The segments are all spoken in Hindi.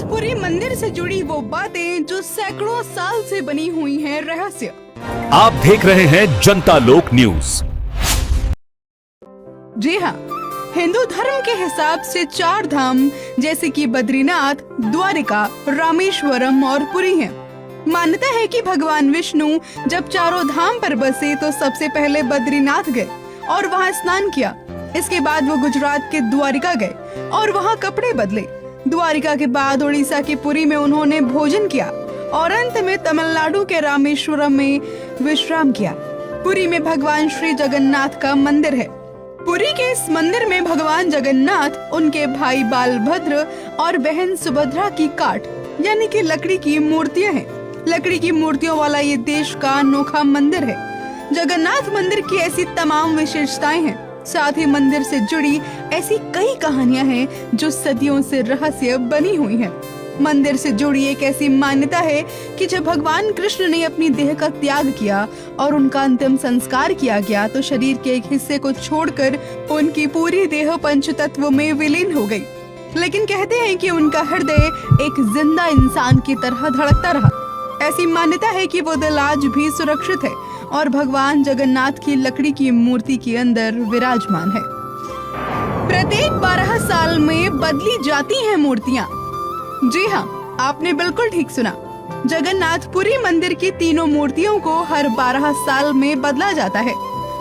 जगन्नाथपुरी मंदिर से जुड़ी वो बातें जो सैकड़ों साल से बनी हुई हैं रहस्य। आप देख रहे हैं जनता लोक न्यूज। जी हाँ, हिंदू धर्म के हिसाब से 4 धाम जैसे कि बद्रीनाथ, द्वारिका, रामेश्वरम और पुरी हैं। मान्यता है कि भगवान विष्णु जब चारों धाम पर बसे तो सबसे पहले बद्रीनाथ गए और वहाँ स्नान किया। इसके बाद वो गुजरात के द्वारिका गए और वहाँ कपड़े बदले। द्वारिका के बाद उड़ीसा के पुरी में उन्होंने भोजन किया और अंत में तमिलनाडु के रामेश्वरम में विश्राम किया। पुरी में भगवान श्री जगन्नाथ का मंदिर है। पुरी के इस मंदिर में भगवान जगन्नाथ, उनके भाई बालभद्र और बहन सुभद्रा की काठ यानी कि लकड़ी की मूर्तियां हैं। लकड़ी की मूर्तियों वाला ये देश का अनोखा मंदिर है। जगन्नाथ मंदिर की ऐसी तमाम विशेषताएं हैं। साथ ही मंदिर से जुड़ी ऐसी कई कहानियां हैं जो सदियों से रहस्य बनी हुई हैं। मंदिर से जुड़ी एक ऐसी मान्यता है कि जब भगवान कृष्ण ने अपनी देह का त्याग किया और उनका अंतिम संस्कार किया गया तो शरीर के एक हिस्से को छोड़कर उनकी पूरी देह पंच तत्व में विलीन हो गई। लेकिन कहते हैं कि उनका हृदय एक जिंदा इंसान की तरह धड़कता रहा। ऐसी मान्यता है कि वो दिल आज भी सुरक्षित है और भगवान जगन्नाथ की लकड़ी की मूर्ति के अंदर विराजमान है। प्रत्येक 12 साल में बदली जाती हैं मूर्तियाँ। जी हाँ, आपने बिल्कुल ठीक सुना। जगन्नाथपुरी मंदिर की तीनों मूर्तियों को हर 12 साल में बदला जाता है।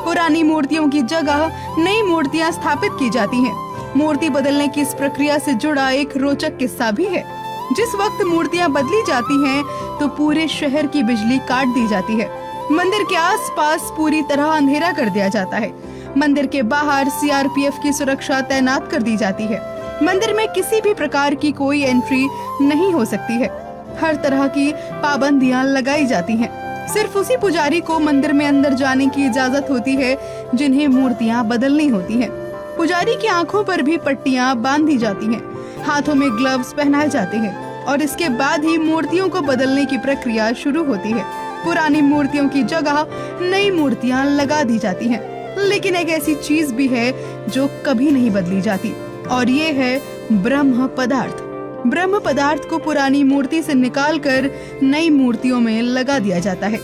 पुरानी मूर्तियों की जगह नई मूर्तियाँ स्थापित की जाती हैं। मूर्ति बदलने की इस प्रक्रिया से जुड़ा एक रोचक किस्सा भी है। जिस वक्त मूर्तियाँ बदली जाती हैं तो पूरे शहर की बिजली काट दी जाती है। मंदिर के आसपास पूरी तरह अंधेरा कर दिया जाता है। मंदिर के बाहर सीआरपीएफ की सुरक्षा तैनात कर दी जाती है। मंदिर में किसी भी प्रकार की कोई एंट्री नहीं हो सकती है। हर तरह की पाबंदियां लगाई जाती हैं। सिर्फ उसी पुजारी को मंदिर में अंदर जाने की इजाजत होती है जिन्हें मूर्तियां बदलनी होती हैं। पुजारी की आंखों पर भी पट्टियां बांधी जाती हैं। हाथों में ग्लव्स पहनाए जाते हैं और इसके बाद ही मूर्तियों को बदलने की प्रक्रिया शुरू होती है। पुरानी मूर्तियों की जगह नई मूर्तियां लगा दी जाती हैं। लेकिन एक ऐसी चीज भी है जो कभी नहीं बदली जाती और ये है ब्रह्म पदार्थ। ब्रह्म पदार्थ को पुरानी मूर्ति से निकालकर नई मूर्तियों में लगा दिया जाता है।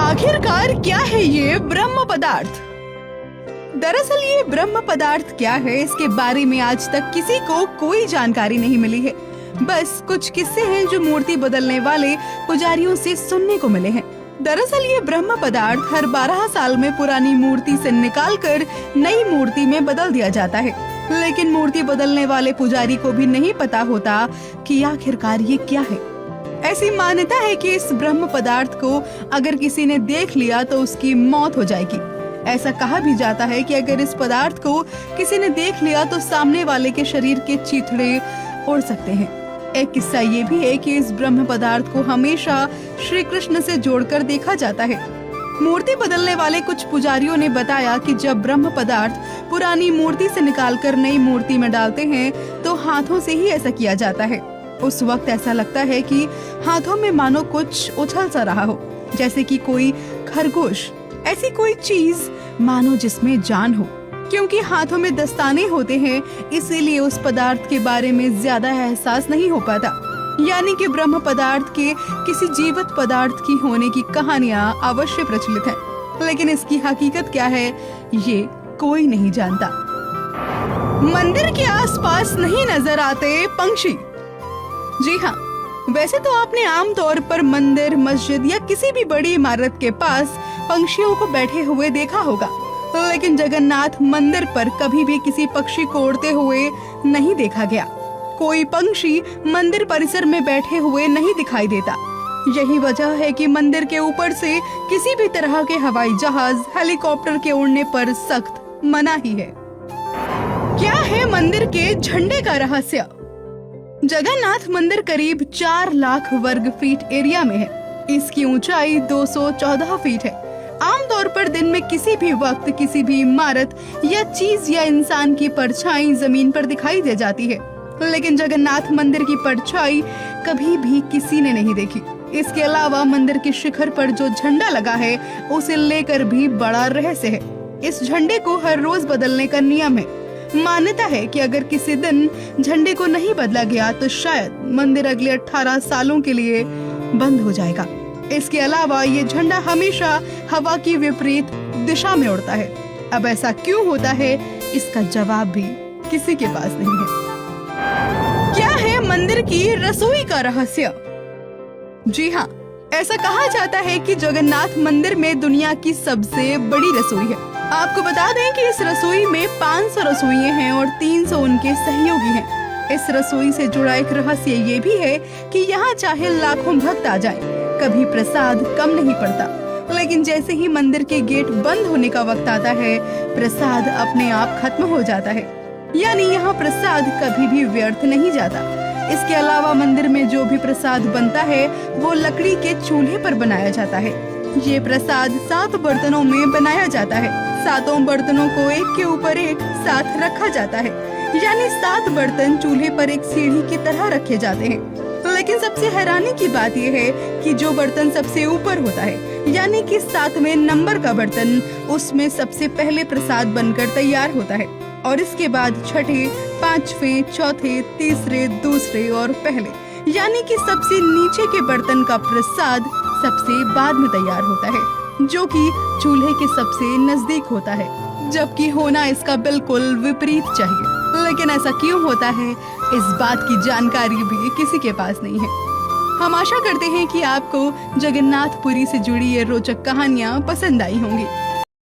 आखिरकार क्या है ये ब्रह्म पदार्थ? दरअसल ये ब्रह्म पदार्थ क्या है, इसके बारे में आज तक किसी को कोई जानकारी नहीं मिली है। बस कुछ किस्से हैं जो मूर्ति बदलने वाले पुजारियों से सुनने को मिले हैं। दरअसल ये ब्रह्म पदार्थ हर 12 साल में पुरानी मूर्ति से निकालकर नई मूर्ति में बदल दिया जाता है। लेकिन मूर्ति बदलने वाले पुजारी को भी नहीं पता होता कि आखिरकार ये क्या है। ऐसी मान्यता है कि इस ब्रह्म पदार्थ को अगर किसी ने देख लिया तो उसकी मौत हो जाएगी। ऐसा कहा भी जाता है कि अगर इस पदार्थ को किसी ने देख लिया तो सामने वाले के शरीर के चीथड़े उड़ सकते हैं। एक किस्सा ये भी है कि इस ब्रह्म पदार्थ को हमेशा श्री कृष्ण से जोड़कर देखा जाता है। मूर्ति बदलने वाले कुछ पुजारियों ने बताया कि जब ब्रह्म पदार्थ पुरानी मूर्ति से निकालकर नई मूर्ति में डालते हैं तो हाथों से ही ऐसा किया जाता है। उस वक्त ऐसा लगता है कि हाथों में मानो कुछ उछल सा रहा हो, जैसे कि कोई खरगोश, ऐसी कोई चीज मानो जिसमें जान हो। क्योंकि हाथों में दस्ताने होते हैं इसीलिए उस पदार्थ के बारे में ज्यादा एहसास नहीं हो पाता। यानी कि ब्रह्म पदार्थ के किसी जीवित पदार्थ की होने की कहानियां अवश्य प्रचलित हैं, लेकिन इसकी हकीकत क्या है ये कोई नहीं जानता। मंदिर के आसपास नहीं नजर आते पंछी। जी हाँ, वैसे तो आपने आमतौर पर मंदिर, मस्जिद या किसी भी बड़ी इमारत के पास पंछियों को बैठे हुए देखा होगा, लेकिन जगन्नाथ मंदिर पर कभी भी किसी पक्षी को उड़ते हुए नहीं देखा गया। कोई पंछी मंदिर परिसर में बैठे हुए नहीं दिखाई देता। यही वजह है कि मंदिर के ऊपर से किसी भी तरह के हवाई जहाज, हेलीकॉप्टर के उड़ने पर सख्त मनाही है। क्या है मंदिर के झंडे का रहस्य? जगन्नाथ मंदिर करीब 4 लाख वर्ग फीट एरिया में है। इसकी ऊंचाई 214 फीट है। आमतौर पर दिन में किसी भी वक्त किसी भी इमारत या चीज या इंसान की परछाई जमीन पर दिखाई दे जाती है, लेकिन जगन्नाथ मंदिर की परछाई कभी भी किसी ने नहीं देखी। इसके अलावा मंदिर के शिखर पर जो झंडा लगा है उसे लेकर भी बड़ा रहस्य है। इस झंडे को हर रोज बदलने का नियम है। मान्यता है कि अगर किसी दिन झंडे को नहीं बदला गया तो शायद मंदिर अगले 18 सालों के लिए बंद हो जाएगा। इसके अलावा ये झंडा हमेशा हवा की विपरीत दिशा में उड़ता है। अब ऐसा क्यों होता है, इसका जवाब भी किसी के पास नहीं है। क्या है मंदिर की रसोई का रहस्य? जी हाँ, ऐसा कहा जाता है कि जगन्नाथ मंदिर में दुनिया की सबसे बड़ी रसोई है। आपको बता दें कि इस रसोई में 500 रसोइये हैं और 300 उनके सहयोगी हैं। इस रसोई से जुड़ा एक रहस्य ये भी है कि यहाँ चाहे लाखों भक्त आ जाएं, कभी प्रसाद कम नहीं पड़ता। लेकिन जैसे ही मंदिर के गेट बंद होने का वक्त आता है, प्रसाद अपने आप खत्म हो जाता है। यानी यहाँ प्रसाद कभी भी व्यर्थ नहीं जाता। इसके अलावा मंदिर में जो भी प्रसाद बनता है वो लकड़ी के चूल्हे पर बनाया जाता है। ये प्रसाद 7 बर्तनों में बनाया जाता है। 7 बर्तनों को एक के ऊपर एक साथ रखा जाता है, यानी 7 बर्तन चूल्हे पर एक सीढ़ी की तरह रखे जाते हैं। लेकिन सबसे हैरानी की बात यह है कि जो बर्तन सबसे ऊपर होता है, यानी कि 7वें नंबर का बर्तन, उसमें सबसे पहले प्रसाद बनकर तैयार होता है और इसके बाद छठे, 5वें, चौथे, तीसरे, दूसरे और पहले, यानी कि सबसे नीचे के बर्तन का प्रसाद सबसे बाद में तैयार होता है, जो कि चूल्हे के सबसे नजदीक होता है, जबकि होना इसका बिल्कुल विपरीत चाहिए। लेकिन ऐसा क्यों होता है, इस बात की जानकारी भी किसी के पास नहीं है। हम आशा करते हैं कि आपको जगन्नाथ पुरी से जुड़ी ये रोचक कहानियाँ पसंद आई होंगी।